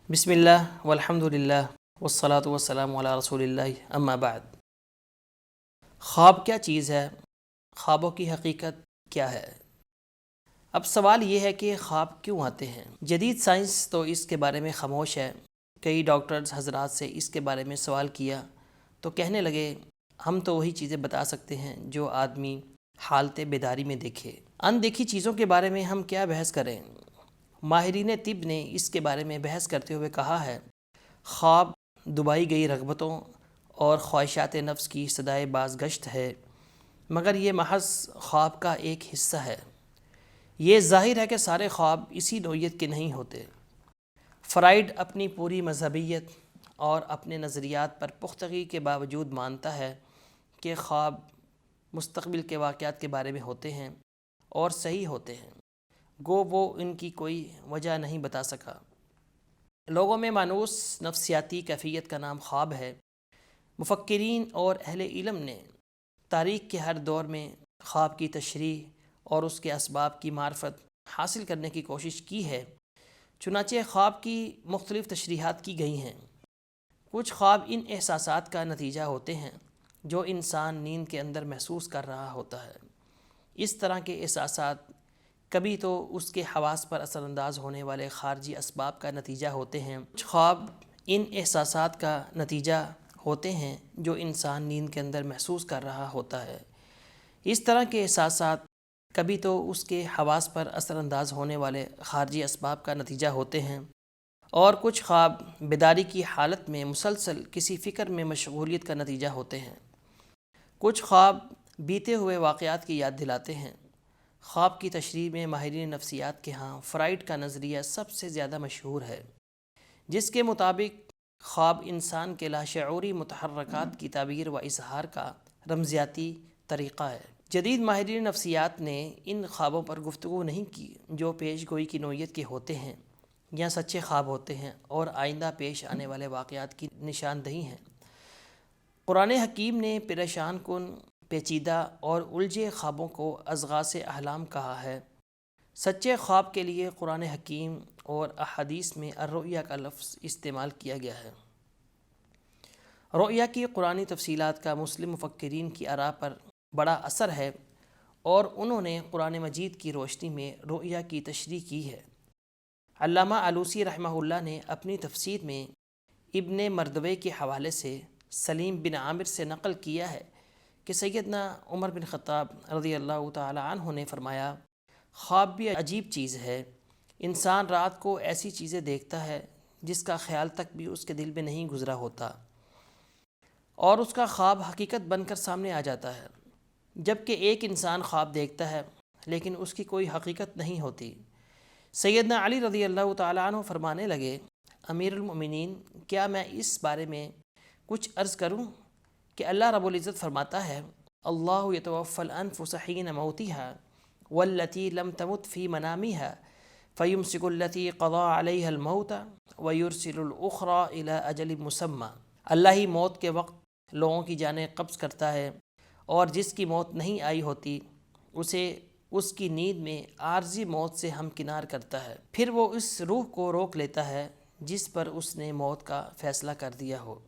بسم اللہ والحمد للہ والصلاة والسلام علی رسول اللہ اما بعد۔ خواب کیا چیز ہے؟ خوابوں کی حقیقت کیا ہے؟ اب سوال یہ ہے کہ خواب کیوں آتے ہیں؟ جدید سائنس تو اس کے بارے میں خاموش ہے۔ کئی ڈاکٹرز حضرات سے اس کے بارے میں سوال کیا تو کہنے لگے ہم تو وہی چیزیں بتا سکتے ہیں جو آدمی حالت بیداری میں دیکھے، اندیکھی چیزوں کے بارے میں ہم کیا بحث کریں۔ ماہرین طب نے اس کے بارے میں بحث کرتے ہوئے کہا ہے، خواب دبائی گئی رغبتوں اور خواہشات نفس کی صدائے بازگشت ہے، مگر یہ محض خواب کا ایک حصہ ہے۔ یہ ظاہر ہے کہ سارے خواب اسی نوعیت کے نہیں ہوتے۔ فرائڈ اپنی پوری مذہبیت اور اپنے نظریات پر پختگی کے باوجود مانتا ہے کہ خواب مستقبل کے واقعات کے بارے میں ہوتے ہیں اور صحیح ہوتے ہیں، گو وہ ان کی کوئی وجہ نہیں بتا سکا۔ لوگوں میں مانوس نفسیاتی کیفیت کا نام خواب ہے۔ مفکرین اور اہل علم نے تاریخ کے ہر دور میں خواب کی تشریح اور اس کے اسباب کی معرفت حاصل کرنے کی کوشش کی ہے۔ چنانچہ خواب کی مختلف تشریحات کی گئی ہیں۔ کچھ خواب ان احساسات کا نتیجہ ہوتے ہیں جو انسان نیند کے اندر محسوس کر رہا ہوتا ہے۔ اس طرح کے احساسات کبھی تو اس کے حواس پر اثر انداز ہونے والے خارجی اسباب کا نتیجہ ہوتے ہیں، کچھ خواب ان احساسات کا نتیجہ ہوتے ہیں جو انسان نیند کے اندر محسوس کر رہا ہوتا ہے۔ اس طرح کے احساسات کبھی تو اس کے حواس پر اثر انداز ہونے والے خارجی اسباب کا نتیجہ ہوتے ہیں، اور کچھ خواب بیداری کی حالت میں مسلسل کسی فکر میں مشغولیت کا نتیجہ ہوتے ہیں۔ کچھ خواب بیتے ہوئے واقعات کی یاد دلاتے ہیں۔ خواب کی تشریح میں ماہرین نفسیات کے ہاں فرائڈ کا نظریہ سب سے زیادہ مشہور ہے، جس کے مطابق خواب انسان کے لاشعوری متحرکات کی تعبیر و اظہار کا رمزیاتی طریقہ ہے۔ جدید ماہرین نفسیات نے ان خوابوں پر گفتگو نہیں کی جو پیش گوئی کی نوعیت کے ہوتے ہیں یا سچے خواب ہوتے ہیں اور آئندہ پیش آنے والے واقعات کی نشاندہی ہیں۔ قرآن حکیم نے پریشان کن، پیچیدہ اور الجھے خوابوں کو اضغاث احلام کہا ہے۔ سچے خواب کے لیے قرآن حکیم اور احادیث میں الرؤیا کا لفظ استعمال کیا گیا ہے۔ رؤیا کی قرآنی تفصیلات کا مسلم مفکرین کی آراء پر بڑا اثر ہے اور انہوں نے قرآن مجید کی روشنی میں رؤیا کی تشریح کی ہے۔ علامہ آلوسی رحمہ اللہ نے اپنی تفسیر میں ابن مردوے کے حوالے سے سلیم بن عامر سے نقل کیا ہے کہ سیدنا عمر بن خطاب رضی اللہ تعالی عنہ نے فرمایا، خواب بھی عجیب چیز ہے۔ انسان رات کو ایسی چیزیں دیکھتا ہے جس کا خیال تک بھی اس کے دل میں نہیں گزرا ہوتا، اور اس کا خواب حقیقت بن کر سامنے آ جاتا ہے، جبکہ ایک انسان خواب دیکھتا ہے لیکن اس کی کوئی حقیقت نہیں ہوتی۔ سیدنا علی رضی اللہ تعالی عنہ فرمانے لگے، امیر المؤمنین، کیا میں اس بارے میں کچھ عرض کروں کہ اللہ رب العزت فرماتا ہے، اللہ یتوفی الانفس حین موتها واللتی لم تمت فی منامها فیمسک التی قضى علیها الموت ویرسل الاخرى الی اجل مسمى۔ اللہ ہی موت کے وقت لوگوں کی جانیں قبض کرتا ہے، اور جس کی موت نہیں آئی ہوتی اسے اس کی نیند میں عارضی موت سے ہمکنار کرتا ہے، پھر وہ اس روح کو روک لیتا ہے جس پر اس نے موت کا فیصلہ کر دیا ہو،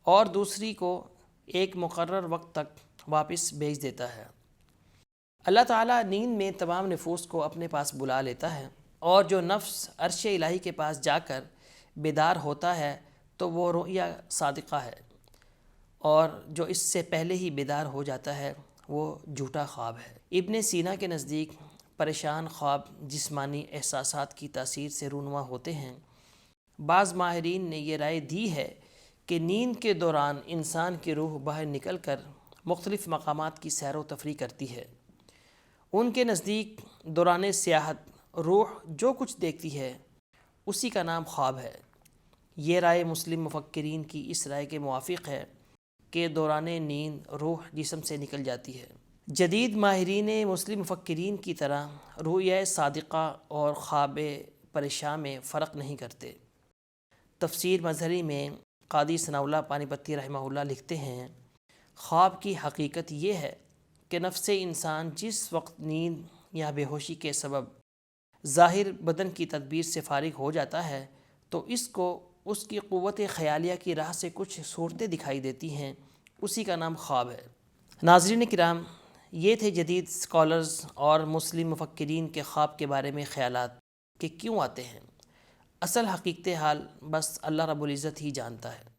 اور دوسری کو ایک مقرر وقت تک واپس بھیج دیتا ہے۔ اللہ تعالیٰ نیند میں تمام نفوس کو اپنے پاس بلا لیتا ہے، اور جو نفس عرش الہی کے پاس جا کر بیدار ہوتا ہے تو وہ رؤیا صادقہ ہے، اور جو اس سے پہلے ہی بیدار ہو جاتا ہے وہ جھوٹا خواب ہے۔ ابن سینا کے نزدیک پریشان خواب جسمانی احساسات کی تاثیر سے رونما ہوتے ہیں۔ بعض ماہرین نے یہ رائے دی ہے کہ نیند کے دوران انسان کی روح باہر نکل کر مختلف مقامات کی سیر و تفریح کرتی ہے۔ ان کے نزدیک دوران سیاحت روح جو کچھ دیکھتی ہے اسی کا نام خواب ہے۔ یہ رائے مسلم مفکرین کی اس رائے کے موافق ہے کہ دوران نیند روح جسم سے نکل جاتی ہے۔ جدید ماہرین مسلم مفکرین کی طرح رؤیا صادقہ اور خواب پریشاں میں فرق نہیں کرتے۔ تفسیر مظہری میں قاضی ثناء اللہ پانی پتی رحمہ اللہ لکھتے ہیں، خواب کی حقیقت یہ ہے کہ نفس انسان جس وقت نیند یا بے ہوشی کے سبب ظاہر بدن کی تدبیر سے فارغ ہو جاتا ہے تو اس کو اس کی قوت خیالیہ کی راہ سے کچھ صورتیں دکھائی دیتی ہیں، اسی کا نام خواب ہے۔ ناظرین کرام، یہ تھے جدید اسکالرز اور مسلم مفکرین کے خواب کے بارے میں خیالات کہ کیوں آتے ہیں۔ اصل حقیقت حال بس اللہ رب العزت ہی جانتا ہے۔